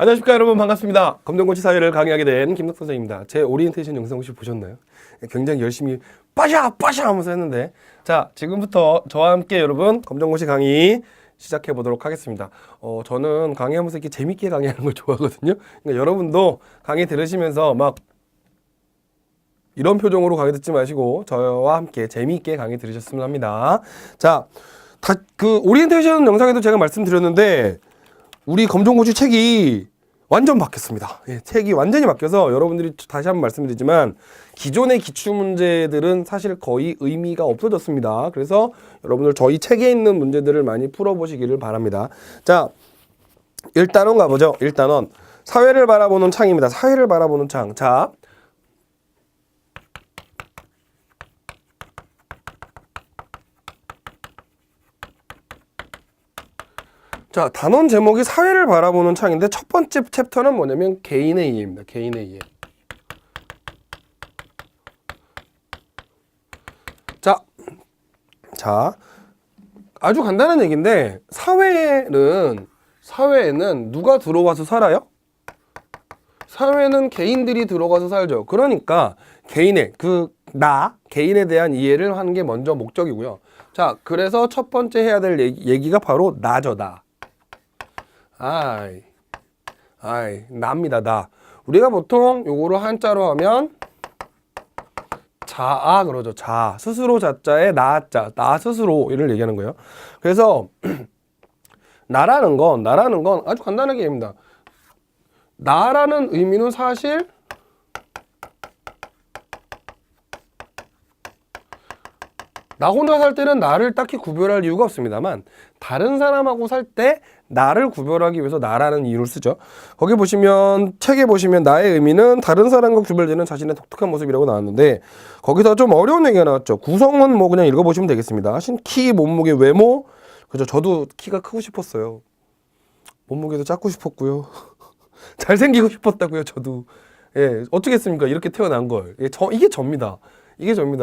안녕하십니까 여러분, 반갑습니다. 검정고시 사회를 강의하게 된 김덕 선생입니다. 제 오리엔테이션 영상 혹시 보셨나요? 굉장히 열심히 빠샤 하면서 했는데, 자, 지금부터 저와 함께 여러분 검정고시 강의 시작해 보도록 하겠습니다. 저는 강의하면서 이렇게 재밌게 강의하는 걸 좋아하거든요. 그러니까 여러분도 강의 들으시면서 막 이런 표정으로 강의 듣지 마시고 저와 함께 재미있게 강의 들으셨으면 합니다. 자, 그 오리엔테이션 영상에도 제가 말씀드렸는데 우리 검정고시 책이 완전 바뀌었습니다. 예, 책이 완전히 바뀌어서 여러분들이 다시 한번 말씀드리지만 기존의 기출문제들은 사실 거의 의미가 없어졌습니다. 그래서 여러분들 저희 책에 있는 문제들을 많이 풀어보시기를 바랍니다. 자, 1단원 가보죠. 1단원. 사회를 바라보는 창입니다. 사회를 바라보는 창. 자, 단원 제목이 사회를 바라보는 창인데 첫 번째 챕터는 뭐냐면 개인의 이해입니다. 개인의 이해. 자, 아주 간단한 얘기인데 사회에는 누가 들어와서 살아요? 사회는 개인들이 들어가서 살죠. 그러니까 개인의 개인에 대한 이해를 하는 게 먼저 목적이고요. 자, 그래서 첫 번째 해야 될 얘기가 바로 나죠, 나. 나입니다, 나. 우리가 보통 요거를 한자로 하면 자아 그러죠. 자. 스스로 자자에 나자. 나 스스로 이를 얘기하는 거예요. 그래서 나라는 건 아주 간단하게 얘기합니다. 나라는 의미는 사실 나 혼자 살 때는 나를 딱히 구별할 이유가 없습니다만 다른 사람하고 살 때 나를 구별하기 위해서 나라는 이유를 쓰죠. 거기 보시면 책에 보시면 나의 의미는 다른 사람과 구별되는 자신의 독특한 모습이라고 나왔는데 거기서 좀 어려운 얘기가 나왔죠. 구성은 뭐 그냥 읽어보시면 되겠습니다. 키, 몸무게, 외모. 그죠? 저도 키가 크고 싶었어요. 몸무게도 작고 싶었고요. 잘생기고 싶었다고요. 저도. 예, 어쩌겠습니까? 이렇게 태어난 걸. 예, 이게 접니다.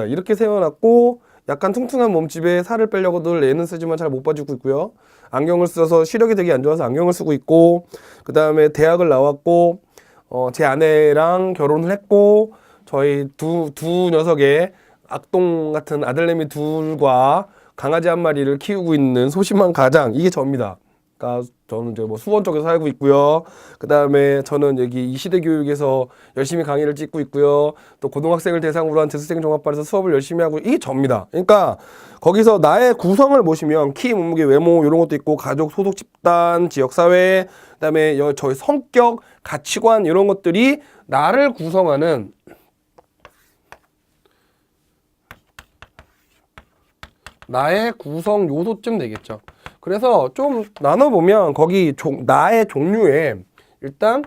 이렇게 태어났고 약간 퉁퉁한 몸집에 살을 빼려고 늘 애는 쓰지만 잘 못 봐주고 있고요. 안경을 써서 시력이 되게 안 좋아서 안경을 쓰고 있고, 그 다음에 대학을 나왔고, 제 아내랑 결혼을 했고, 저희 두 녀석의 악동 같은 아들내미 둘과 강아지 한 마리를 키우고 있는 소심한 가장, 이게 저입니다. 그러니까 저는 이제 뭐 수원 쪽에서 살고 있고요. 그 다음에 저는 여기 이시대 교육에서 열심히 강의를 찍고 있고요. 또 고등학생을 대상으로 한 재수생 종합반에서 수업을 열심히 하고, 이게 접니다. 그러니까 거기서 나의 구성을 보시면 키, 몸무게, 외모 이런 것도 있고 가족, 소속 집단, 지역사회, 그 다음에 저의 성격, 가치관 이런 것들이 나를 구성하는 나의 구성 요소쯤 되겠죠. 그래서 좀 나눠보면 거기 나의 종류에 일단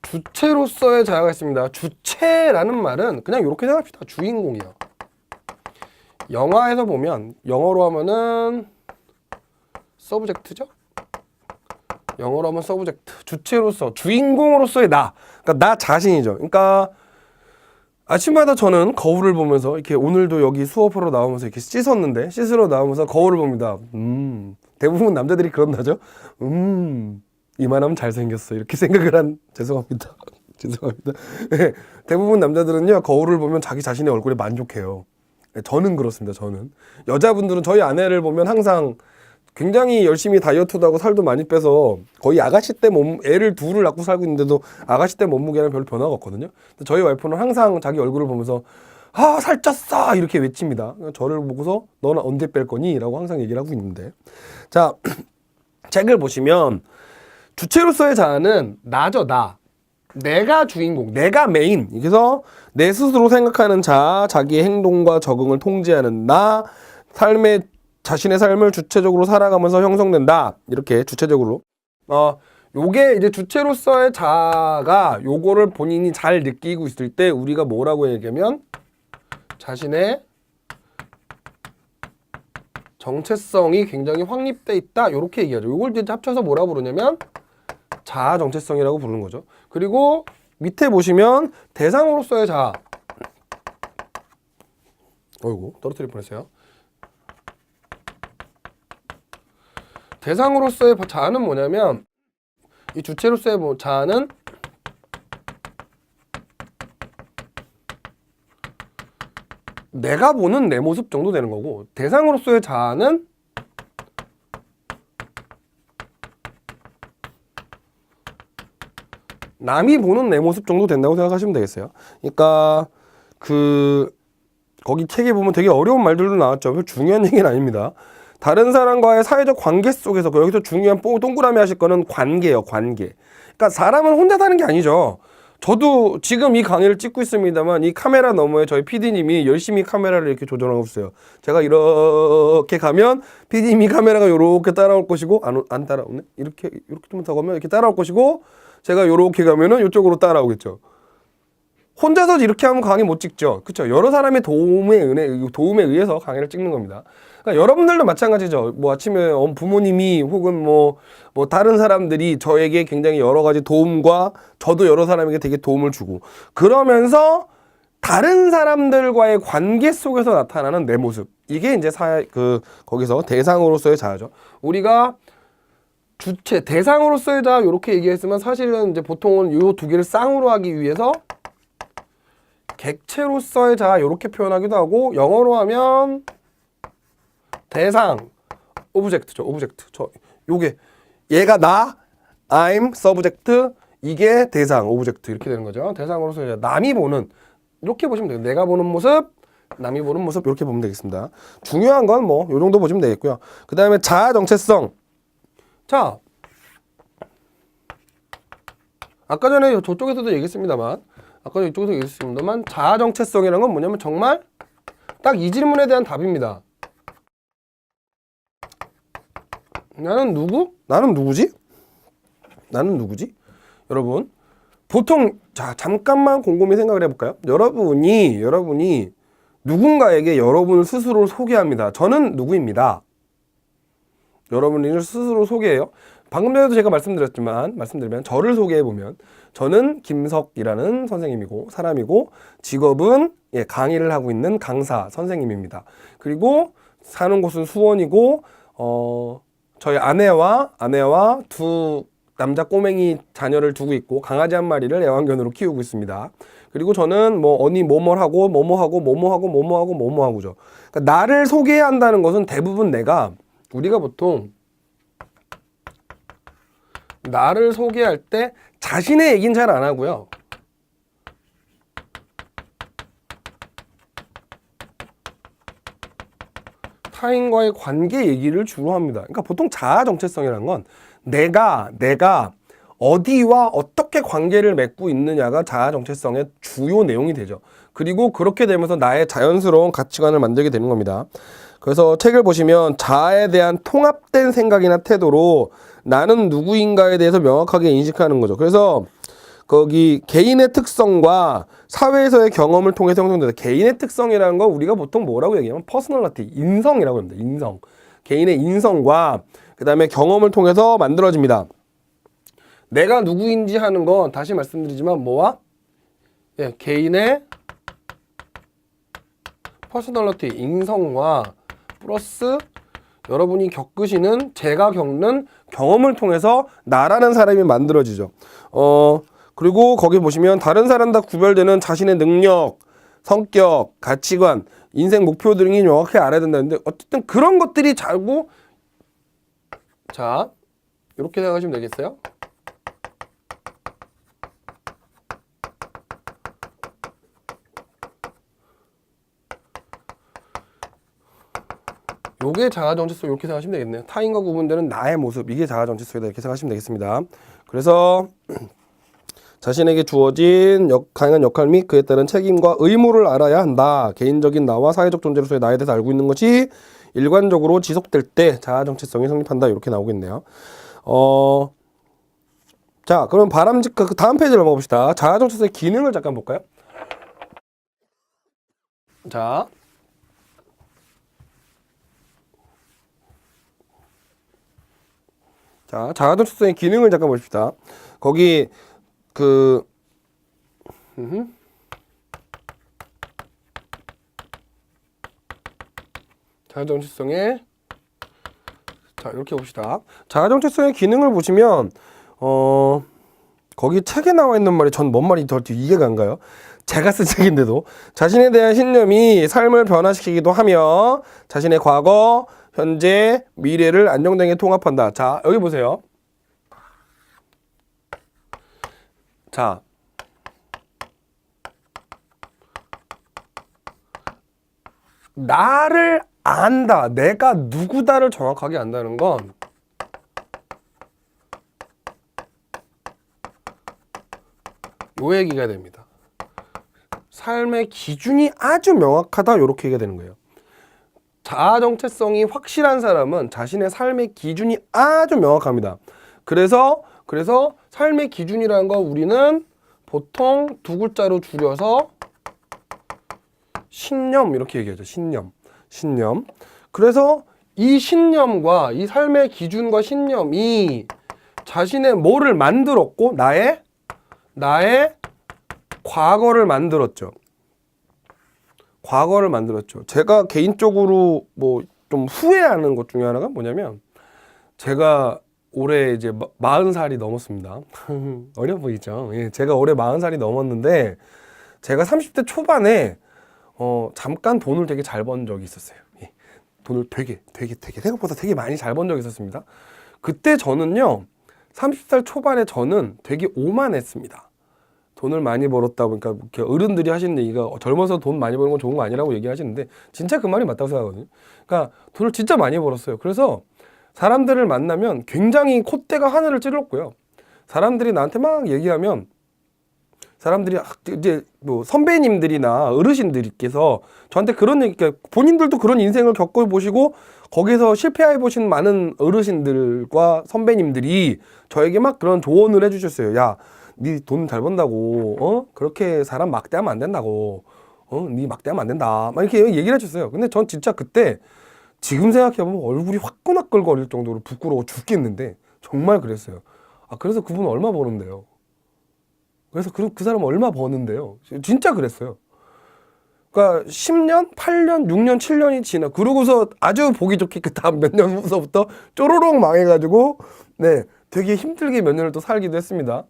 주체로서의 자아가 있습니다. 주체라는 말은 그냥 이렇게 생각합시다. 주인공이요. 영화에서 보면 영어로 하면은 서브젝트죠? 영어로 하면 서브젝트. 주체로서, 주인공으로서의 나. 그러니까 나 자신이죠. 그러니까 아침마다 저는 거울을 보면서 이렇게 오늘도 여기 수업하러 나오면서 이렇게 씻으러 나오면서 거울을 봅니다. 대부분 남자들이 그런다죠. 이만하면 잘생겼어. 이렇게 생각을 죄송합니다. 네, 대부분 남자들은요, 거울을 보면 자기 자신의 얼굴에 만족해요. 네, 저는 그렇습니다. 여자분들은 저희 아내를 보면 항상 굉장히 열심히 다이어트도 하고 살도 많이 빼서 거의 아가씨 때 애를 둘을 낳고 살고 있는데도 아가씨 때 몸무게는 별 변화가 없거든요. 근데 저희 와이프는 항상 자기 얼굴을 보면서 살쪘어! 이렇게 외칩니다. 저를 보고서 너는 언제 뺄 거니? 라고 항상 얘기를 하고 있는데. 자, 책을 보시면 주체로서의 자아는 나죠, 나. 내가 주인공, 내가 메인. 그래서 내 스스로 생각하는 자, 자기의 행동과 적응을 통제하는 나, 자신의 삶을 주체적으로 살아가면서 형성된다. 이렇게 주체적으로. 요게 이제 주체로서의 자아가 요거를 본인이 잘 느끼고 있을 때 우리가 뭐라고 얘기하면 자신의 정체성이 굉장히 확립돼 있다. 요렇게 얘기하죠. 요걸 이제 합쳐서 뭐라고 부르냐면 자아 정체성이라고 부르는 거죠. 그리고 밑에 보시면 대상으로서의 자아. 어이구, 떨어뜨릴 뻔했어요. 대상으로서의 자아는 뭐냐면 이 주체로서의 자아는 내가 보는 내 모습 정도 되는 거고, 대상으로서의 자아는 남이 보는 내 모습 정도 된다고 생각하시면 되겠어요. 그러니까 거기 책에 보면 되게 어려운 말들도 나왔죠. 별 중요한 얘기는 아닙니다. 다른 사람과의 사회적 관계 속에서 여기서 중요한 동그라미 하실 거는 관계예요. 관계. 그러니까 사람은 혼자 사는 게 아니죠. 저도 지금 이 강의를 찍고 있습니다만 이 카메라 너머에 저희 PD님이 열심히 카메라를 이렇게 조정하고 있어요. 제가 이렇게 가면 PD님이 카메라가 이렇게 따라올 것이고, 안 따라오네? 이렇게 좀 더 가면 이렇게 따라올 것이고, 제가 이렇게 가면은 이쪽으로 따라오겠죠. 혼자서 이렇게 하면 강의 못 찍죠. 그렇죠? 여러 사람의 도움에 의해서 강의를 찍는 겁니다. 그러니까 여러분들도 마찬가지죠. 뭐 아침에 부모님이 혹은 뭐 다른 사람들이 저에게 굉장히 여러 가지 도움과 저도 여러 사람에게 되게 도움을 주고, 그러면서 다른 사람들과의 관계 속에서 나타나는 내 모습. 이게 이제 거기서 대상으로서의 자아죠. 우리가 주체, 대상으로서의 자아 이렇게 얘기했으면 사실은 이제 보통은 요 두 개를 쌍으로 하기 위해서 객체로서의 자아 이렇게 표현하기도 하고, 영어로 하면 대상, 오브젝트죠. 오브젝트. 요게 얘가 나, I'm subject, 이게 대상, 오브젝트 이렇게 되는 거죠. 대상으로서 이제 남이 보는, 이렇게 보시면 돼요. 내가 보는 모습, 남이 보는 모습 이렇게 보면 되겠습니다. 중요한 건 뭐 요 정도 보시면 되겠고요. 그 다음에 자아 정체성. 자, 아까 전에 저쪽에서도 얘기했습니다만, 자아 정체성이라는 건 뭐냐면 정말 딱 이 질문에 대한 답입니다. 나는 누구? 나는 누구지? 나는 누구지? 여러분, 보통 잠깐만 곰곰이 생각을 해볼까요? 여러분이 누군가에게 여러분을 스스로 소개합니다. 저는 누구입니다. 여러분이 스스로 소개해요. 방금 전에도 제가 말씀드리면 저를 소개해보면 저는 김석이라는 선생님이고 사람이고, 직업은 강의를 하고 있는 강사 선생님입니다. 그리고 사는 곳은 수원이고, 저희 아내와 두 남자 꼬맹이 자녀를 두고 있고, 강아지 한 마리를 애완견으로 키우고 있습니다. 그리고 저는 뭐뭐하고죠. 그러니까 나를 소개해야 한다는 것은 대부분 우리가 보통 나를 소개할 때 자신의 얘기는 잘 안 하고요. 타인과의 관계 얘기를 주로 합니다. 그러니까 보통 자아 정체성이라는 건 내가 어디와 어떻게 관계를 맺고 있느냐가 자아 정체성의 주요 내용이 되죠. 그리고 그렇게 되면서 나의 자연스러운 가치관을 만들게 되는 겁니다. 그래서 책을 보시면 자아에 대한 통합된 생각이나 태도로 나는 누구인가에 대해서 명확하게 인식하는 거죠. 그래서 거기 개인의 특성과 사회에서의 경험을 통해서 형성된다. 개인의 특성이라는 거 우리가 보통 뭐라고 얘기하면 퍼스널리티, 인성이라고 합니다. 인성. 개인의 인성과 그 다음에 경험을 통해서 만들어집니다. 내가 누구인지 하는 건 다시 말씀드리지만 뭐와? 개인의 퍼스널리티, 인성과 플러스 여러분이 겪으시는, 제가 겪는 경험을 통해서 나라는 사람이 만들어지죠. 그리고 거기 보시면 다른 사람과 구별되는 자신의 능력, 성격, 가치관, 인생 목표 등이 명확히 알아야 된다는데, 어쨌든 그런 것들이 자고, 자, 이렇게 생각하시면 되겠어요? 요게 자아 정체성, 이렇게 생각하시면 되겠네요. 타인과 구분되는 나의 모습, 이게 자아 정체성이다, 이렇게 생각하시면 되겠습니다. 그래서 자신에게 주어진 강한 역할 및 그에 따른 책임과 의무를 알아야 한다. 개인적인 나와 사회적 존재로서의 나에 대해서 알고 있는 것이 일관적으로 지속될 때 자아 정체성이 성립한다, 이렇게 나오겠네요. 자, 그럼 그 다음 페이지를 넘어봅시다. 자아 정체성의 기능을 잠깐 볼까요? 자, 자아 정체성의 기능을 잠깐 보십시다. 거기 자아 정체성의 자, 이렇게 봅시다. 자아 정체성의 기능을 보시면 거기 책에 나와 있는 말이 전 뭔 말이 더 이해가 안 가요. 제가 쓴 책인데도 자신에 대한 신념이 삶을 변화시키기도 하며 자신의 과거, 현재, 미래를 안정되게 통합한다. 자, 여기 보세요. 자, 나를 안다. 내가 누구다를 정확하게 안다는 건 요 얘기가 됩니다. 삶의 기준이 아주 명확하다. 요렇게 얘기가 되는 거예요. 자아 정체성이 확실한 사람은 자신의 삶의 기준이 아주 명확합니다. 그래서 삶의 기준이라는 거 우리는 보통 두 글자로 줄여서 신념 이렇게 얘기하죠. 신념. 그래서 이 신념과 이 삶의 기준과 신념이 자신의 뭐를 만들었고 나의 과거를 만들었죠. 제가 개인적으로 뭐 좀 후회하는 것 중에 하나가 뭐냐면 제가 올해 이제 40살이 넘었습니다. 어려 보이죠? 예, 제가 올해 40살이 넘었는데 제가 30대 초반에 잠깐 돈을 되게 잘 번 적이 있었어요. 예, 돈을 되게 생각보다 되게 많이 잘 번 적이 있었습니다. 그때 저는요 30살 초반에 저는 되게 오만했습니다. 돈을 많이 벌었다 보니까 어른들이 하시는 얘기가 젊어서 돈 많이 버는 건 좋은 거 아니라고 얘기하시는데 진짜 그 말이 맞다고 생각하거든요. 그러니까 돈을 진짜 많이 벌었어요. 그래서 사람들을 만나면 굉장히 콧대가 하늘을 찔렀고요. 사람들이 나한테 막 얘기하면 사람들이 이제 뭐 선배님들이나 어르신들께서 저한테 그런 얘기, 그러니까 본인들도 그런 인생을 겪어보시고 거기서 실패해 보신 많은 어르신들과 선배님들이 저에게 막 그런 조언을 해주셨어요. 야, 니 돈 잘 번다고 그렇게 사람 막대하면 안 된다고 니 막대하면 안 된다 막 이렇게 얘기를 해줬어요. 근데 전 진짜 그때 지금 생각해보면 얼굴이 화끈화끌거릴 정도로 부끄러워 죽겠는데 정말 그랬어요. 아, 그래서 그분 얼마 버는데요? 그래서 그 사람 얼마 버는데요? 진짜 그랬어요. 그러니까 10년, 8년, 6년, 7년이 지나 그러고서 아주 보기 좋게 그 다음 몇 년 후서부터 쪼로록 망해가지고 네 되게 힘들게 몇 년을 또 살기도 했습니다.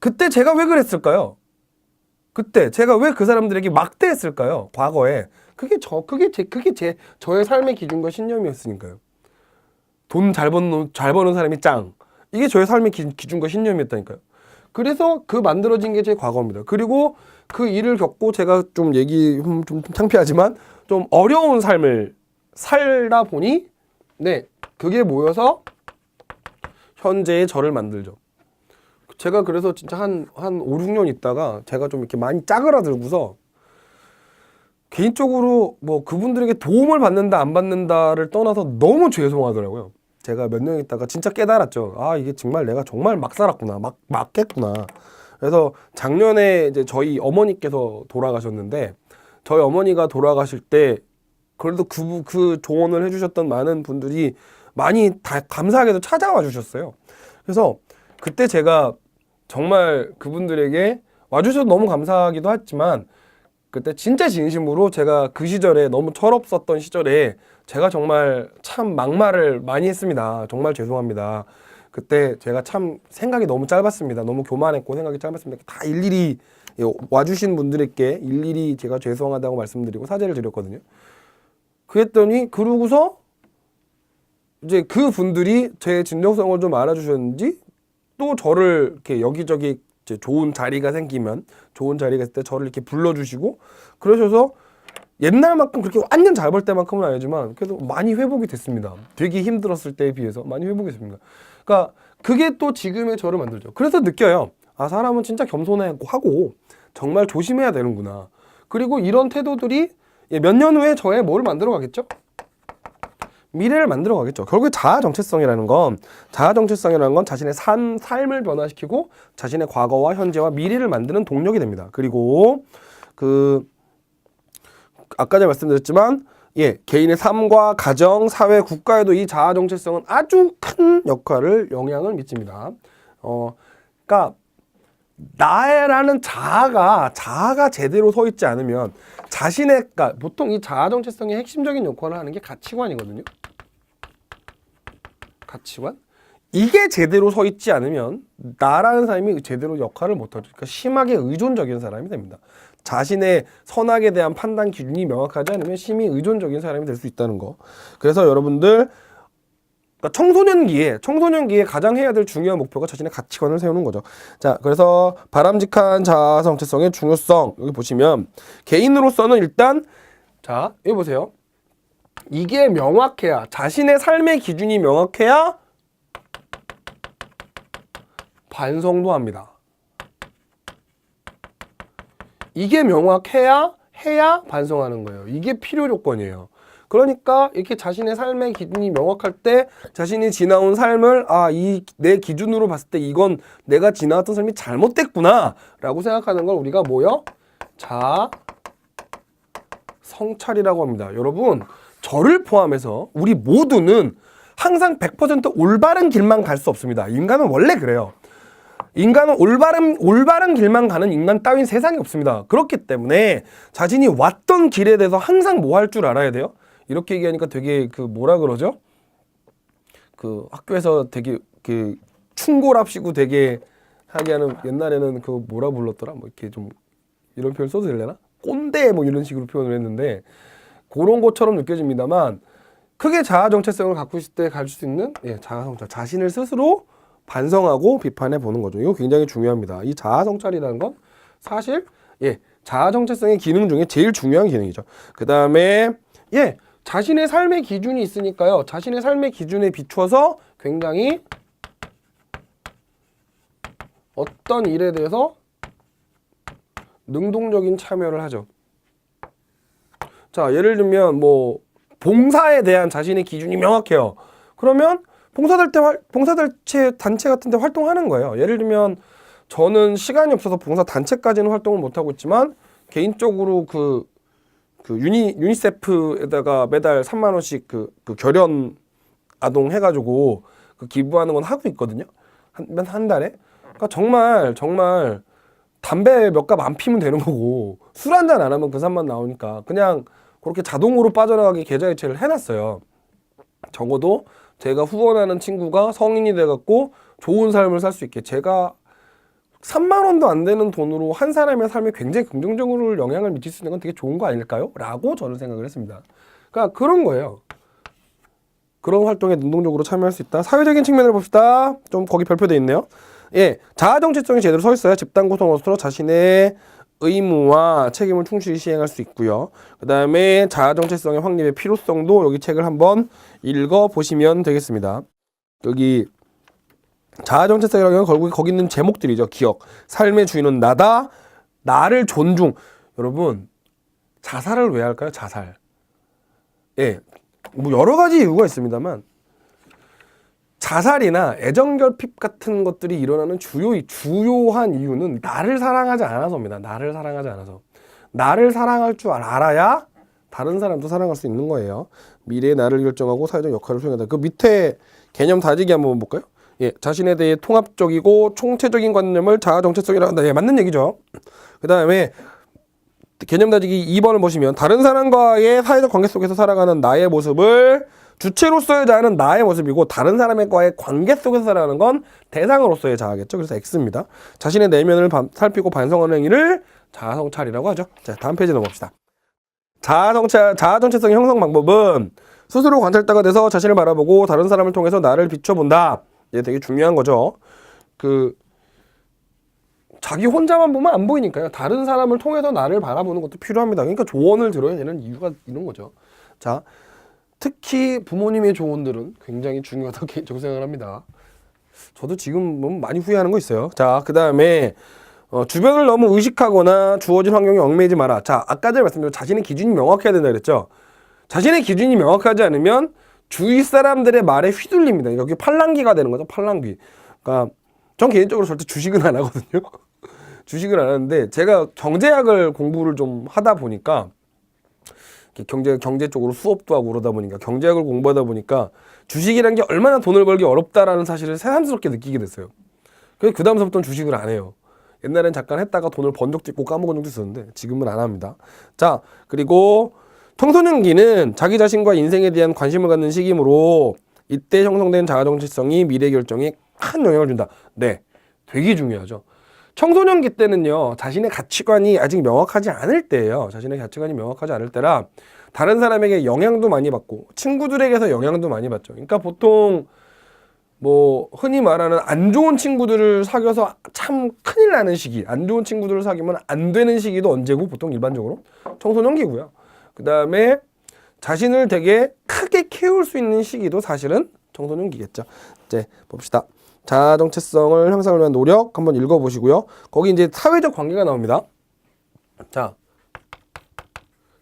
그때 제가 왜 그랬을까요? 그때 제가 왜 그 사람들에게 막대했을까요? 과거에 그게 저의 삶의 기준과 신념이었으니까요. 돈 잘 버는 사람이 짱. 이게 저의 삶의 기준과 신념이었다니까요. 그래서 그 만들어진 게 제 과거입니다. 그리고 그 일을 겪고 제가 좀 좀 창피하지만 좀 어려운 삶을 살다 보니 네 그게 모여서 현재의 저를 만들죠. 제가 그래서 진짜 한 5, 6년 있다가 제가 좀 이렇게 많이 짜그라들고서 개인적으로 뭐 그분들에게 도움을 받는다 안 받는다를 떠나서 너무 죄송하더라고요. 제가 몇 년 있다가 진짜 깨달았죠. 아, 이게 정말 내가 정말 막 살았구나. 막겠구나. 그래서 작년에 이제 저희 어머니께서 돌아가셨는데 저희 어머니가 돌아가실 때 그래도 그 조언을 해주셨던 많은 분들이 많이 다 감사하게도 찾아와 주셨어요. 그래서 그때 제가 정말 그분들에게 와주셔서 너무 감사하기도 했지만 그때 진짜 진심으로 제가 그 시절에 너무 철없었던 시절에 제가 정말 참 막말을 많이 했습니다. 정말 죄송합니다. 그때 제가 참 생각이 너무 짧았습니다. 너무 교만했고 생각이 짧았습니다. 다 일일이 와주신 분들에게 일일이 제가 죄송하다고 말씀드리고 사죄를 드렸거든요. 그랬더니 그러고서 이제 그 분들이 제 진정성을 좀 알아주셨는지 또 저를 이렇게 여기저기 이제 좋은 자리가 생기면 좋은 자리가 있을 때 저를 이렇게 불러주시고 그러셔서 옛날만큼 그렇게 완전 잘 벌 때만큼은 아니지만 그래도 많이 회복이 됐습니다. 되게 힘들었을 때에 비해서 많이 회복이 됐습니다. 그러니까 그게 또 지금의 저를 만들죠. 그래서 느껴요. 아, 사람은 진짜 겸손하고 정말 조심해야 되는구나. 그리고 이런 태도들이 몇 년 후에 저의 뭘 만들어 가겠죠? 미래를 만들어 가겠죠. 결국에 자아 정체성이라는 건 자신의 삶을 변화시키고 자신의 과거와 현재와 미래를 만드는 동력이 됩니다. 그리고 아까 전에 말씀드렸지만 개인의 삶과 가정, 사회, 국가에도 이 자아 정체성은 아주 큰 영향을 미칩니다. 그러니까 나라는 자아가 제대로 서 있지 않으면 그러니까 보통 이 자아 정체성의 핵심적인 역할을 하는 게 가치관이거든요. 가치관 이게 제대로 서 있지 않으면 나라는 사람이 제대로 역할을 못하죠. 그러니까 심하게 의존적인 사람이 됩니다. 자신의 선악에 대한 판단 기준이 명확하지 않으면 심히 의존적인 사람이 될 수 있다는 거. 그래서 여러분들 그러니까 청소년기에 가장 해야 될 중요한 목표가 자신의 가치관을 세우는 거죠. 자, 그래서 바람직한 자아 정체성의 중요성 여기 보시면 개인으로서는 일단 자, 여기 보세요. 이게 명확해야 자신의 삶의 기준이 명확해야 반성도 합니다. 이게 명확해야 반성하는 거예요. 이게 필요 조건이에요. 그러니까 이렇게 자신의 삶의 기준이 명확할 때 자신이 지나온 삶을 내 기준으로 봤을 때 이건 내가 지나왔던 삶이 잘못됐구나 라고 생각하는 걸 우리가 뭐요? 자아 성찰이라고 합니다. 여러분 저를 포함해서 우리 모두는 항상 100% 올바른 길만 갈 수 없습니다. 인간은 원래 그래요. 인간은 올바른 길만 가는 인간 따윈 세상에 없습니다. 그렇기 때문에 자신이 왔던 길에 대해서 항상 뭐 할 줄 알아야 돼요? 이렇게 얘기하니까 되게 뭐라 그러죠? 학교에서 되게 충고랍시고 되게 하게 하는 옛날에는 뭐라 불렀더라? 뭐 이렇게 좀 이런 표현 써도 되려나? 꼰대 뭐 이런 식으로 표현을 했는데 그런 것처럼 느껴집니다만 크게 자아 정체성을 갖고 있을 때 갈 수 있는 자아 성찰, 자신을 스스로 반성하고 비판해 보는 거죠. 이거 굉장히 중요합니다. 이 자아 성찰이라는 건 사실 자아 정체성의 기능 중에 제일 중요한 기능이죠. 그 다음에 자신의 삶의 기준이 있으니까요. 자신의 삶의 기준에 비추어서 굉장히 어떤 일에 대해서 능동적인 참여를 하죠. 자, 예를 들면 봉사에 대한 자신의 기준이 명확해요. 그러면 봉사단체 같은 데 활동하는 거예요. 예를 들면 저는 시간이 없어서 봉사단체까지는 활동을 못하고 있지만 개인적으로 유니세프에다가 매달 3만 원씩 결연 아동 해가지고 기부하는 건 하고 있거든요. 한 달에. 그러니까 정말 담배 몇 갑 안 피면 되는 거고 술 한 잔 안 하면 그 3만 나오니까 그냥 그렇게 자동으로 빠져나가게 계좌이체를 해놨어요. 적어도 제가 후원하는 친구가 성인이 돼갖고 좋은 삶을 살 수 있게 제가 3만 원도 안 되는 돈으로 한 사람의 삶에 굉장히 긍정적으로 영향을 미칠 수 있는 건 되게 좋은 거 아닐까요? 라고 저는 생각을 했습니다. 그러니까 그런 거예요. 그런 활동에 능동적으로 참여할 수 있다. 사회적인 측면을 봅시다. 좀 거기 별표돼 있네요. 자아 정체성이 제대로 서 있어야 집단 구성원으로서 자신의 의무와 책임을 충실히 시행할 수 있고요. 그 다음에 자아 정체성의 확립의 필요성도 여기 책을 한번 읽어보시면 되겠습니다. 여기 자아 정체성이라는 건 거기 있는 제목들이죠. 기억, 삶의 주인은 나다, 나를 존중. 여러분 자살을 왜 할까요? 자살. 뭐 여러 가지 이유가 있습니다만 자살이나 애정결핍 같은 것들이 일어나는 주요한 이유는 나를 사랑하지 않아서입니다. 나를 사랑하지 않아서. 나를 사랑할 줄 알아야 다른 사람도 사랑할 수 있는 거예요. 미래의 나를 결정하고 사회적 역할을 수행한다. 그 밑에 개념 다지기 한번 볼까요? 자신에 대해 통합적이고 총체적인 관념을 자아 정체성이라고 한다. 맞는 얘기죠. 그 다음에 개념 다지기 2번을 보시면 다른 사람과의 사회적 관계 속에서 살아가는 나의 모습을 주체로서의 자아는 나의 모습이고 다른 사람과의 관계 속에서 살아가는 건 대상으로서의 자아겠죠. 그래서 X입니다. 자신의 내면을 살피고 반성하는 행위를 자아 성찰이라고 하죠. 자, 다음 페이지 넘어갑시다. 자아 정체성의 형성 방법은 스스로 관찰자가 돼서 자신을 바라보고 다른 사람을 통해서 나를 비춰본다. 이게 되게 중요한 거죠. 자기 혼자만 보면 안 보이니까요. 다른 사람을 통해서 나를 바라보는 것도 필요합니다. 그러니까 조언을 들어야 되는 이유가 이런 거죠. 자, 특히 부모님의 조언들은 굉장히 중요하다고 개인적으로 생각을 합니다. 저도 지금 많이 후회하는 거 있어요. 자, 그 다음에 주변을 너무 의식하거나 주어진 환경에 얽매이지 마라. 자, 아까 전에 말씀드린 자신의 기준이 명확해야 된다 그랬죠. 자신의 기준이 명확하지 않으면 주위 사람들의 말에 휘둘립니다. 여기 팔랑귀가 되는 거죠. 팔랑귀. 그러니까 전 개인적으로 절대 주식은 안 하거든요. 주식을 안 하는데 제가 경제학을 공부를 좀 하다 보니까 경제 쪽으로 수업도 하고 그러다 보니까 경제학을 공부하다 보니까 주식이라는 게 얼마나 돈을 벌기 어렵다라는 사실을 새삼스럽게 느끼게 됐어요. 그래서 그 다음서부터는 주식을 안 해요. 옛날엔 잠깐 했다가 돈을 번 적도 있고 까먹은 적도 있었는데 지금은 안 합니다. 자, 그리고 청소년기는 자기 자신과 인생에 대한 관심을 갖는 시기이므로 이때 형성된 자아 정체성이 미래 결정에 큰 영향을 준다. 네, 되게 중요하죠. 청소년기 때는요, 자신의 가치관이 아직 명확하지 않을 때예요. 자신의 가치관이 명확하지 않을 때라 다른 사람에게 영향도 많이 받고 친구들에게서 영향도 많이 받죠. 그러니까 보통 뭐 흔히 말하는 안 좋은 친구들을 사귀어서 참 큰일 나는 시기, 안 좋은 친구들을 사귀면 안 되는 시기도 언제고 보통 일반적으로 청소년기고요. 그 다음에 자신을 되게 크게 키울 수 있는 시기도 사실은 청소년기겠죠. 이제 봅시다. 자아 정체성을 향상을 위한 노력 한번 읽어보시고요. 거기 이제 사회적 관계가 나옵니다. 자,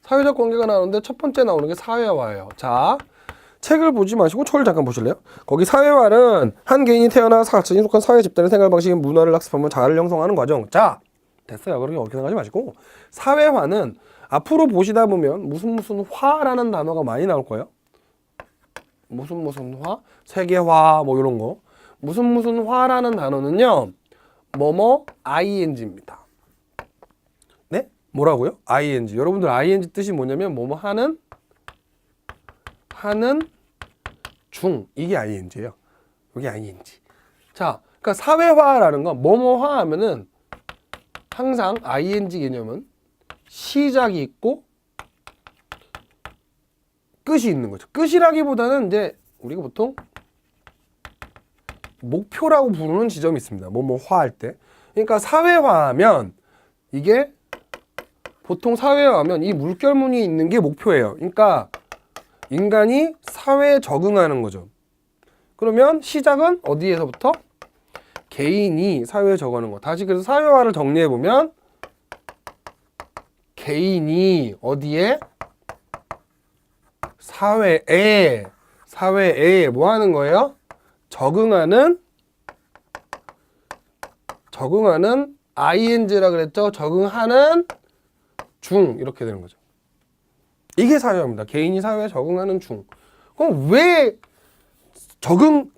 사회적 관계가 나오는데 첫 번째 나오는 게 사회화예요. 자, 책을 보지 마시고 초를 잠깐 보실래요? 거기 사회화는 한 개인이 태어나 자신이 속한 사회 집단의 생활 방식, 문화를 학습하면 자아를 형성하는 과정. 자, 됐어요. 그렇게 어렵게 생각하지 마시고 사회화는 앞으로 보시다 보면 무슨 화라는 단어가 많이 나올 거예요. 무슨 화, 세계화 뭐 이런 거. 무슨 화라는 단어는요. 뭐뭐 ing입니다. 네? 뭐라고요? ing. 여러분들 ing 뜻이 뭐냐면 뭐뭐 하는 중. 이게 ing예요. 여기 ing. 자, 그러니까 사회화라는 건 뭐뭐화 하면은 항상 ing 개념은 시작이 있고 끝이 있는 거죠. 끝이라기보다는 이제 우리가 보통 목표라고 부르는 지점이 있습니다. 뭐뭐화 할 때. 그러니까 사회화하면 이게 보통 사회화하면 이 물결무늬 있는 게 목표예요. 그러니까 인간이 사회에 적응하는 거죠. 그러면 시작은 어디에서부터? 개인이 사회에 적응하는 거. 다시 그래서 사회화를 정리해보면 개인이 어디에? 사회에 뭐 하는 거예요? 적응하는 ing라 그랬죠? 적응하는 중 이렇게 되는 거죠. 이게 사회화입니다. 개인이 사회에 적응하는 중. 그럼 왜 적응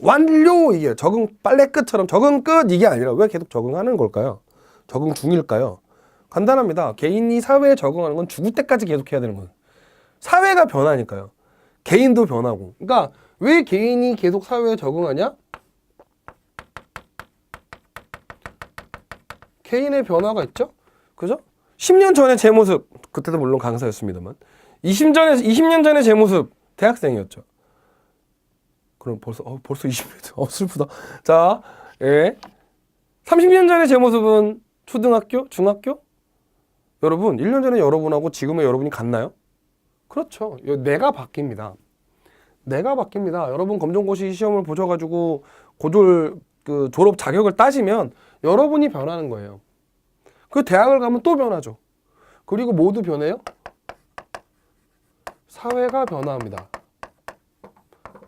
완료 이게 적응 빨래 끝처럼 적응 끝 이게 아니라 왜 계속 적응하는 걸까요? 적응 중일까요? 간단합니다. 개인이 사회에 적응하는 건 죽을 때까지 계속 해야 되는 거예요. 사회가 변하니까요. 개인도 변하고. 그러니까 왜 개인이 계속 사회에 적응하냐? 개인의 변화가 있죠? 그죠? 10년 전의 제 모습, 그때도 물론 강사였습니다만 20년 전의 제 모습, 대학생이었죠. 그럼 벌써 20년, 슬프다. 자, 예. 30년 전의 제 모습은 초등학교, 중학교? 여러분, 1년 전에 여러분하고 지금의 여러분이 같나요? 그렇죠. 내가 바뀝니다. 내가 바뀝니다. 여러분 검정고시 시험을 보셔가지고 고졸 졸업 자격을 따시면 여러분이 변하는 거예요. 그 대학을 가면 또 변하죠. 그리고 모두 변해요? 사회가 변화합니다.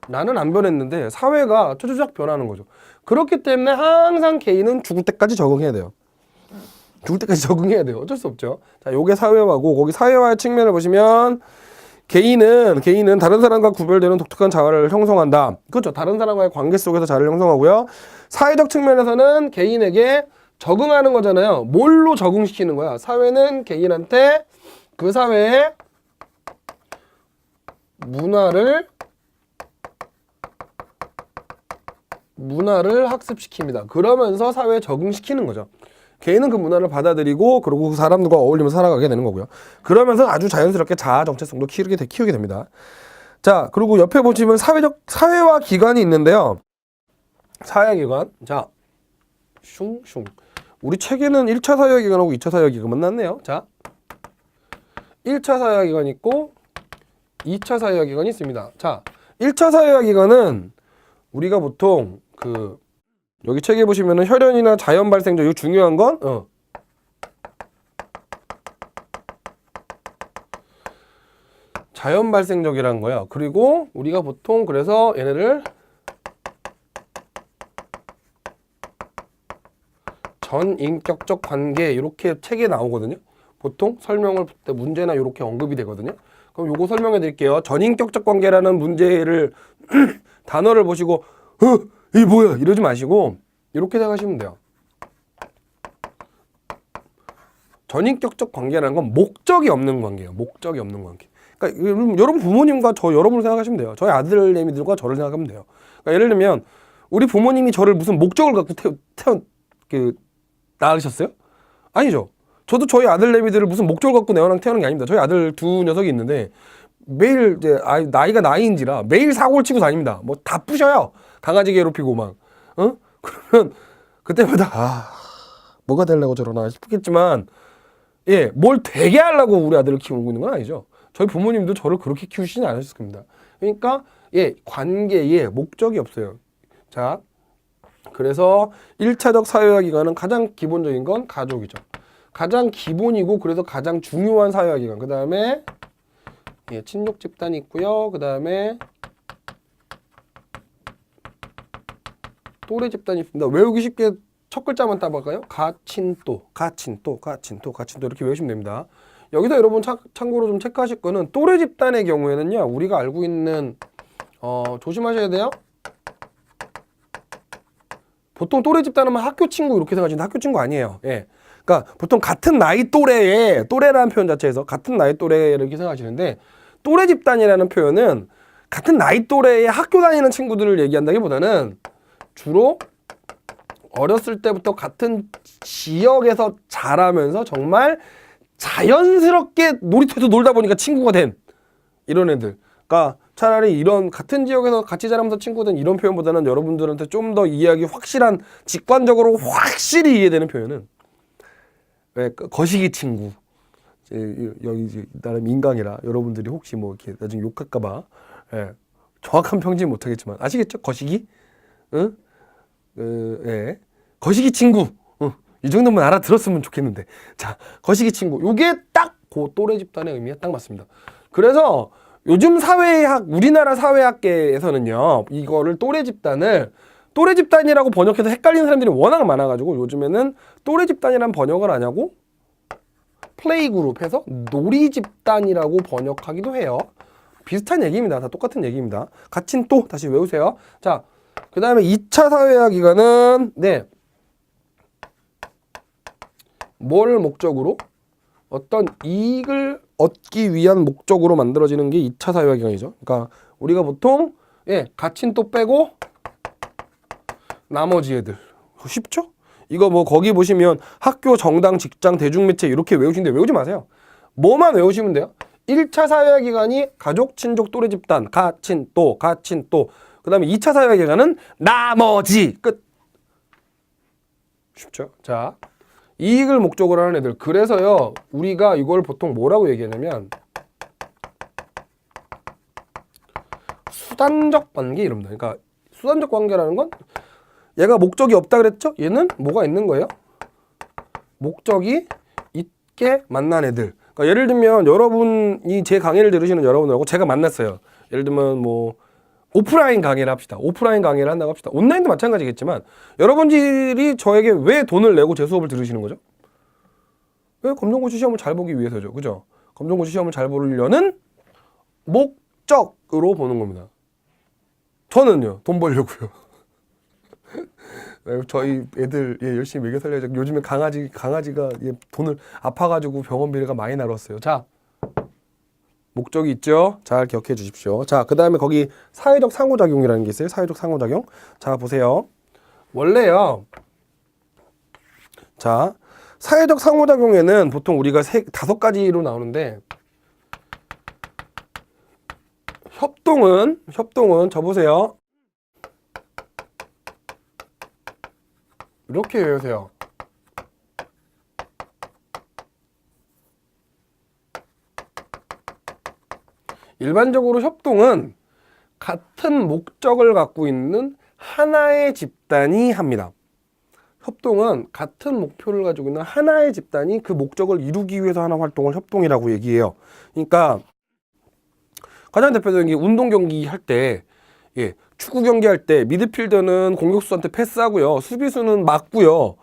나는 안 변했는데 사회가 쪼쪼작 변하는 거죠. 그렇기 때문에 항상 개인은 죽을 때까지 적응해야 돼요. 죽을 때까지 적응해야 돼요. 어쩔 수 없죠. 자, 요게 사회화고 거기 사회화의 측면을 보시면 개인은 다른 사람과 구별되는 독특한 자아를 형성한다. 그렇죠. 다른 사람과의 관계 속에서 자아를 형성하고요. 사회적 측면에서는 개인에게 적응하는 거잖아요. 뭘로 적응시키는 거야? 사회는 개인한테 그 사회의 문화를 학습시킵니다. 그러면서 사회에 적응시키는 거죠. 개인은 그 문화를 받아들이고 그리고 그 사람들과 어울리면서 살아가게 되는 거고요. 그러면서 아주 자연스럽게 자아 정체성도 키우게 됩니다. 자, 그리고 옆에 보시면 사회화 기관이 있는데요. 사회화 기관. 자, 슝슝. 우리 책에는 1차 사회화 기관하고 2차 사회화 기관만 났네요. 자, 1차 사회화 기관이 있고 2차 사회화 기관이 있습니다. 자, 1차 사회화 기관은 우리가 보통 여기 책에 보시면은 혈연이나 자연 발생적, 이거 중요한 건 자연 발생적이라는 거야. 그리고 우리가 보통 그래서 얘네를 전인격적 관계 이렇게 책에 나오거든요. 보통 설명을 볼 때 문제나 이렇게 언급이 되거든요. 그럼 요거 설명해 드릴게요. 전인격적 관계라는 문제를 단어를 보시고 이게 뭐야 이러지 마시고 이렇게 생각하시면 돼요. 전인격적 관계라는 건 목적이 없는 관계예요. 목적이 없는 관계. 그러니까 여러분 부모님과 저 여러분을 생각하시면 돼요. 저희 아들내미들과 저를 생각하면 돼요. 그러니까 예를 들면 우리 부모님이 저를 무슨 목적을 갖고 낳으셨어요? 아니죠. 저도 저희 아들내미들을 무슨 목적을 갖고 태어난 게 아닙니다. 저희 아들 두 녀석이 있는데 매일 이제 나이가 나이인지라 매일 사고를 치고 다닙니다. 뭐 다 부셔요. 강아지 괴롭히고 막. 그러면 그때마다 뭐가 되려고 저러나 싶겠지만 뭘 되게 하려고 우리 아들을 키우고 있는 건 아니죠. 저희 부모님도 저를 그렇게 키우시진 않으셨을 겁니다. 그러니까 관계에 목적이 없어요. 자, 그래서 1차적 사회화 기관은 가장 기본적인 건 가족이죠. 가장 기본이고 그래서 가장 중요한 사회화 기관. 그 다음에 친족 집단이 있고요. 그 다음에 또래 집단이 있습니다. 외우기 쉽게 첫 글자만 따볼까요? 가친또 이렇게 외우시면 됩니다. 여기서 여러분 참고로 좀 체크하실 거는 또래 집단의 경우에는요. 우리가 알고 있는 조심하셔야 돼요. 보통 또래 집단은 학교 친구 이렇게 생각하시는데 학교 친구 아니에요. 그러니까 보통 같은 나이 또래에 또래라는 표현 자체에서 같은 나이 또래 이렇게 생각하시는데 또래 집단이라는 표현은 같은 나이 또래에 학교 다니는 친구들을 얘기한다기보다는 주로 어렸을 때부터 같은 지역에서 자라면서 정말 자연스럽게 놀이터에서 놀다 보니까 친구가 된 이런 애들. 그러니까 차라리 이런 같은 지역에서 같이 자라면서 친구가 된 이런 표현보다는 여러분들한테 좀 더 이해하기 확실한 직관적으로 확실히 이해되는 표현은 거시기 친구. 여기 나름 인강이라 여러분들이 혹시 뭐 이렇게 나중에 욕할까봐 정확한 평지 못하겠지만 아시겠죠? 거시기? 응? 거시기 친구. 이 정도면 알아들었으면 좋겠는데. 자, 거시기 친구. 요게 딱 그 또래 집단의 의미가 딱 맞습니다. 그래서 요즘 우리나라 사회학계에서는요, 이거를 또래 집단이라고 번역해서 헷갈리는 사람들이 워낙 많아가지고 요즘에는 또래 집단이란 번역을 안 하고 플레이그룹 해서 놀이 집단이라고 번역하기도 해요. 비슷한 얘기입니다. 다 똑같은 얘기입니다. 가친또 다시 외우세요. 자, 그 다음에 2차 사회화 기관은 뭘 목적으로? 어떤 이익을 얻기 위한 목적으로 만들어지는 게 2차 사회화 기관이죠. 그러니까 우리가 보통 가친또 빼고 나머지 애들 쉽죠? 이거 뭐 거기 보시면 학교, 정당, 직장, 대중매체 이렇게 외우시는데 외우지 마세요. 뭐만 외우시면 돼요. 1차 사회화 기관이 가족, 친족, 또래 집단, 가친또. 그 다음에 2차 사회화 기관은 나머지. 끝. 쉽죠? 자, 이익을 목적으로 하는 애들. 그래서요, 우리가 이걸 보통 뭐라고 얘기하냐면 수단적 관계 이럽니다. 그러니까 수단적 관계라는 건 얘가 목적이 없다 그랬죠? 얘는 뭐가 있는 거예요? 목적이 있게 만난 애들. 그러니까 예를 들면 여러분이 제 강의를 들으시는 여러분하고 제가 만났어요. 예를 들면 뭐 오프라인 강의를 합시다. 오프라인 강의를 한다고 합시다. 온라인도 마찬가지겠지만 여러분들이 저에게 왜 돈을 내고 제 수업을 들으시는 거죠? 왜? 검정고시 시험을 잘 보기 위해서죠. 그죠? 검정고시 시험을 잘 보려는 목적으로 보는 겁니다. 저는요. 돈 벌려고요. 저희 애들 열심히 먹여 살려야죠. 요즘에 강아지가 돈을 아파가지고 병원비가 많이 나왔어요. 자, 목적이 있죠. 잘 기억해 주십시오. 자, 그 다음에 거기 사회적 상호작용이라는 게 있어요. 사회적 상호작용. 자, 보세요. 원래요. 자, 사회적 상호작용에는 보통 우리가 5가지로 나오는데 협동은 저 보세요. 이렇게 외우세요. 일반적으로 협동은 같은 목적을 갖고 있는 하나의 집단이 합니다. 협동은 같은 목표를 가지고 있는 하나의 집단이 그 목적을 이루기 위해서 하는 활동을 협동이라고 얘기해요. 그러니까 가장 대표적인 게 운동 경기 할 때, 축구 경기 할 때 미드필더는 공격수한테 패스하고요, 수비수는 막고요,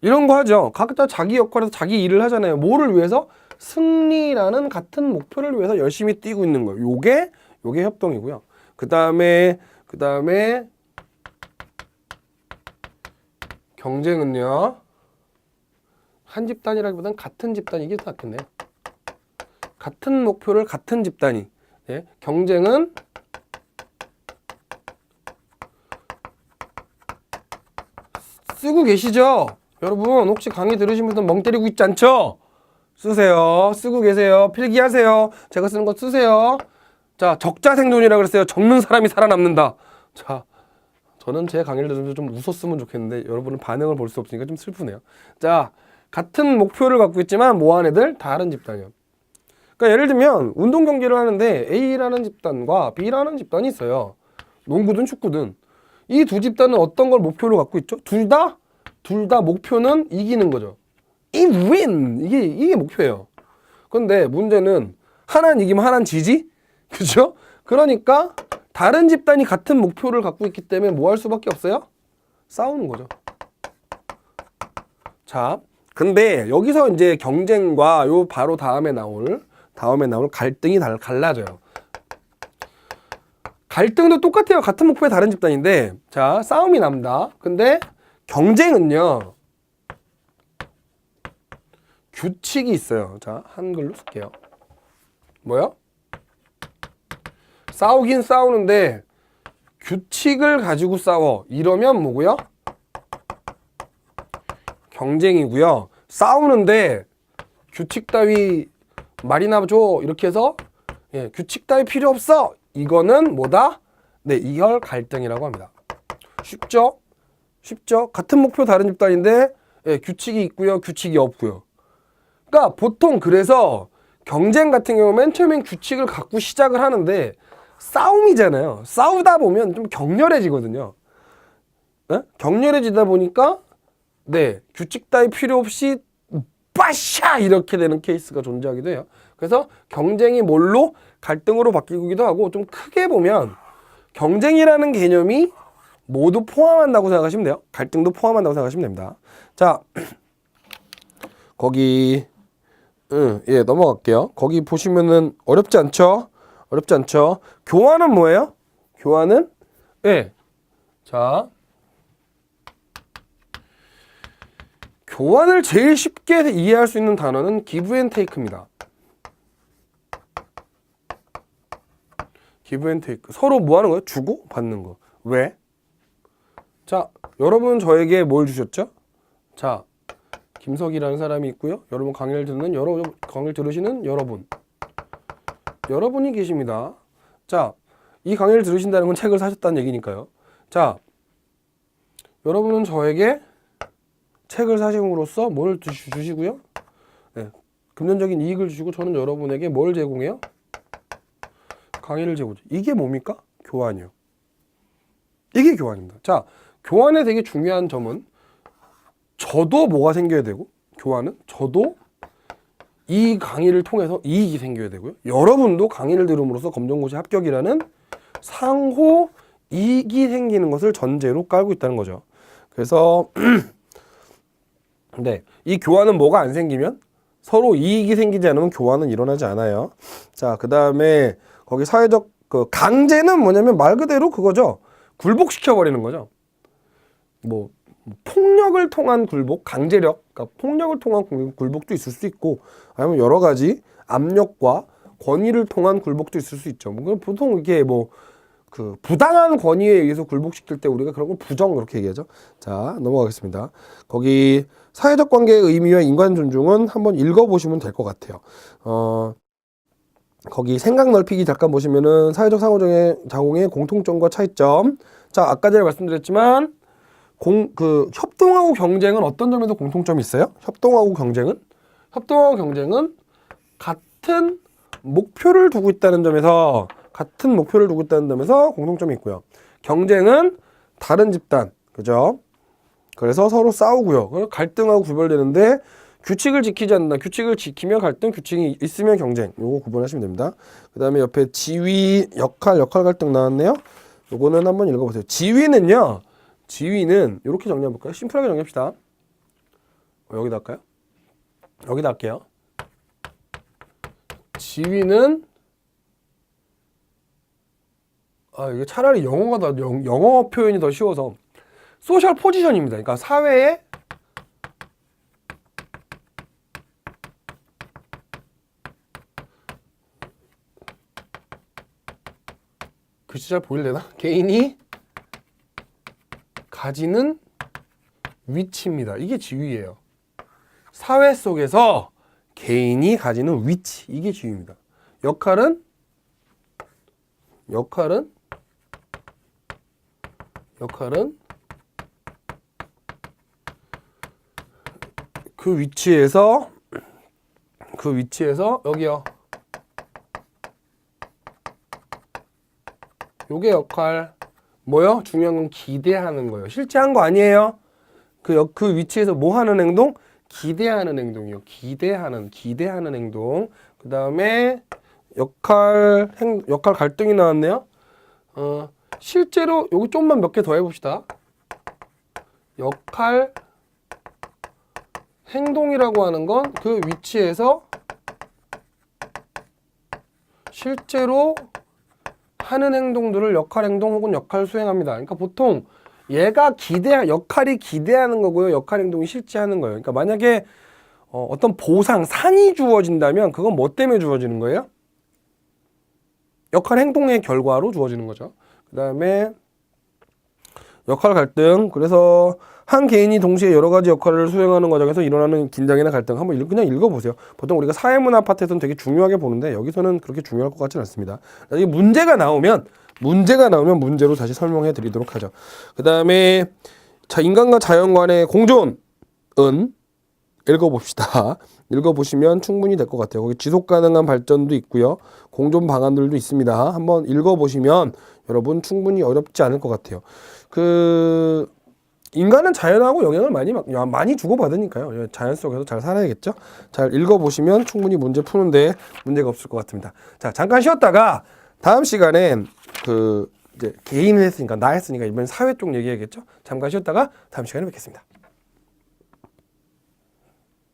이런 거 하죠. 각자 자기 역할에서 자기 일을 하잖아요. 뭐를 위해서? 승리라는 같은 목표를 위해서 열심히 뛰고 있는 거예요. 요게 협동이고요. 그 다음에 경쟁은요, 한 집단이라기보다는 같은 집단, 이게 더 낫겠네요. 같은 목표를 같은 집단이, 예, 경쟁은 쓰고 계시죠? 여러분 혹시 강의 들으신 분들 멍 때리고 있지 않죠? 쓰세요. 쓰고 계세요. 필기하세요. 제가 쓰는 거 쓰세요. 자, 적자 생존이라 그랬어요. 적는 사람이 살아남는다. 자, 저는 제 강의를 들으면서 좀 웃었으면 좋겠는데 여러분은 반응을 볼 수 없으니까 좀 슬프네요. 자, 같은 목표를 갖고 있지만 뭐한 애들? 다른 집단이요. 그러니까 예를 들면 운동 경기를 하는데 A라는 집단과 B라는 집단이 있어요. 농구든 축구든. 이 두 집단은 어떤 걸 목표로 갖고 있죠? 둘 다 목표는 이기는 거죠. 이 win! 이게 목표예요. 근데 문제는 하나는 이기면 하나는 지지? 그죠? 그러니까 다른 집단이 같은 목표를 갖고 있기 때문에 뭐 할 수밖에 없어요? 싸우는 거죠. 자, 근데 여기서 이제 경쟁과 요 바로 다음에 나올 갈등이 갈라져요. 갈등도 똑같아요. 같은 목표의 다른 집단인데, 자, 싸움이 납니다. 근데 경쟁은요, 규칙이 있어요. 자, 한글로 쓸게요. 뭐요? 싸우긴 싸우는데 규칙을 가지고 싸워. 이러면 뭐고요? 경쟁이고요. 싸우는데 규칙 따위 말이나 줘. 이렇게 해서, 예, 규칙 따위 필요 없어. 이거는 뭐다? 네, 이걸 갈등이라고 합니다. 쉽죠? 쉽죠? 같은 목표 다른 집단인데, 예, 규칙이 있고요, 규칙이 없고요. 그러니까 보통 그래서 경쟁 같은 경우 맨 처음엔 규칙을 갖고 시작을 하는데 싸움이잖아요. 싸우다 보면 좀 격렬해지거든요. 네? 격렬해지다 보니까 네, 규칙 따위 필요 없이 빠샤 이렇게 되는 케이스가 존재하기도 해요. 그래서 경쟁이 뭘로? 갈등으로 바뀌기도 하고, 좀 크게 보면 경쟁이라는 개념이 모두 포함한다고 생각하시면 돼요. 갈등도 포함한다고 생각하시면 됩니다. 자, 거기 예, 넘어갈게요. 거기 보시면은 어렵지 않죠? 어렵지 않죠? 교환은 뭐예요? 교환은, 예, 자, 교환을 제일 쉽게 이해할 수 있는 단어는 give and take입니다. give and take. 서로 뭐 하는 거예요? 주고 받는 거. 왜? 자, 여러분 저에게 뭘 주셨죠? 자, 김석이라는 사람이 있고요. 여러분 강의를 들으시는 여러분이 계십니다. 자, 이 강의를 들으신다는 건 책을 사셨다는 얘기니까요. 자, 여러분은 저에게 책을 사심으로써 뭘 주시고요? 네, 금전적인 이익을 주시고 저는 여러분에게 뭘 제공해요? 강의를 제공해요. 이게 뭡니까? 교환이요. 이게 교환입니다. 자, 교환의 되게 중요한 점은 저도 뭐가 생겨야 되고, 교환은 저도 이 강의를 통해서 이익이 생겨야 되고요. 여러분도 강의를 들음으로써 검정고시 합격이라는 상호 이익이 생기는 것을 전제로 깔고 있다는 거죠. 그래서 네, 이 교환은 뭐가 안 생기면, 서로 이익이 생기지 않으면 교환은 일어나지 않아요. 자, 그 다음에 거기 사회적 그 강제는 뭐냐면 말 그대로 그거죠. 굴복시켜 버리는 거죠. 뭐 폭력을 통한 굴복, 강제력, 그러니까 폭력을 통한 굴복도 있을 수 있고, 아니면 여러 가지 압력과 권위를 통한 굴복도 있을 수 있죠. 보통 이게 뭐 그 부당한 권위에 의해서 굴복시킬 때 우리가 그런 걸 부정 그렇게 얘기하죠. 자, 넘어가겠습니다. 거기 사회적 관계의 의미와 인간 존중은 한번 읽어보시면 될 것 같아요. 거기 생각 넓히기 잠깐 보시면은 사회적 상호작용의 공통점과 차이점. 자, 아까 전에 말씀드렸지만 협동하고 경쟁은 어떤 점에서 공통점이 있어요? 협동하고 경쟁은 같은 목표를 두고 있다는 점에서 공통점이 있고요. 경쟁은 다른 집단, 그죠? 그래서 서로 싸우고요. 갈등하고 구별되는데 규칙을 지키지 않는다. 규칙을 지키면 갈등, 규칙이 있으면 경쟁. 요거 구분하시면 됩니다. 그 다음에 옆에 지위, 역할 갈등 나왔네요. 요거는 한번 읽어보세요. 지위는 이렇게 정리해볼까요? 심플하게 정리합시다. 여기다 할까요? 여기다 할게요. 지위는, 이게 차라리 영어 표현이 더 쉬워서 소셜 포지션입니다. 그러니까 사회의 글씨 잘 보이려나? 개인이 가지는 위치입니다. 이게 지위예요. 사회 속에서 개인이 가지는 위치, 이게 지위입니다. 역할은 그 위치에서 여기요. 요게 역할 뭐요? 중요한 건 기대하는 거예요. 실제 한 거 아니에요. 그 위치에서 뭐 하는 행동? 기대하는 행동이요. 기대하는 행동. 그 다음에 역할 갈등이 나왔네요. 실제로 여기 좀만 몇 개 더 해봅시다. 역할 행동이라고 하는 건 그 위치에서 실제로 하는 행동들을 역할 행동 혹은 역할 수행합니다. 그러니까 보통 얘가 역할이 기대하는 거고요. 역할 행동이 실제 하는 거예요. 그러니까 만약에 어떤 보상, 상이 주어진다면 그건 뭐 때문에 주어지는 거예요? 역할 행동의 결과로 주어지는 거죠. 그 다음에 역할 갈등. 그래서 한 개인이 동시에 여러 가지 역할을 수행하는 과정에서 일어나는 긴장이나 갈등. 한번 그냥 읽어보세요. 보통 우리가 사회문화 파트에서는 되게 중요하게 보는데 여기서는 그렇게 중요할 것 같지는 않습니다. 나중에 문제가 나오면 문제로 다시 설명해 드리도록 하죠. 그 다음에 인간과 자연 간의 공존은 읽어봅시다. 읽어보시면 충분히 될 것 같아요. 거기 지속 가능한 발전도 있고요. 공존 방안들도 있습니다. 한번 읽어보시면 여러분 충분히 어렵지 않을 것 같아요. 인간은 자연하고 영향을 많이 주고받으니까요. 자연 속에서 잘 살아야겠죠. 잘 읽어보시면 충분히 문제 푸는데 문제가 없을 것 같습니다. 자, 잠깐 쉬었다가 다음 시간엔 이제 개인을 했으니까 나 했으니까 이번엔 사회 쪽 얘기해야겠죠. 잠깐 쉬었다가 다음 시간에 뵙겠습니다.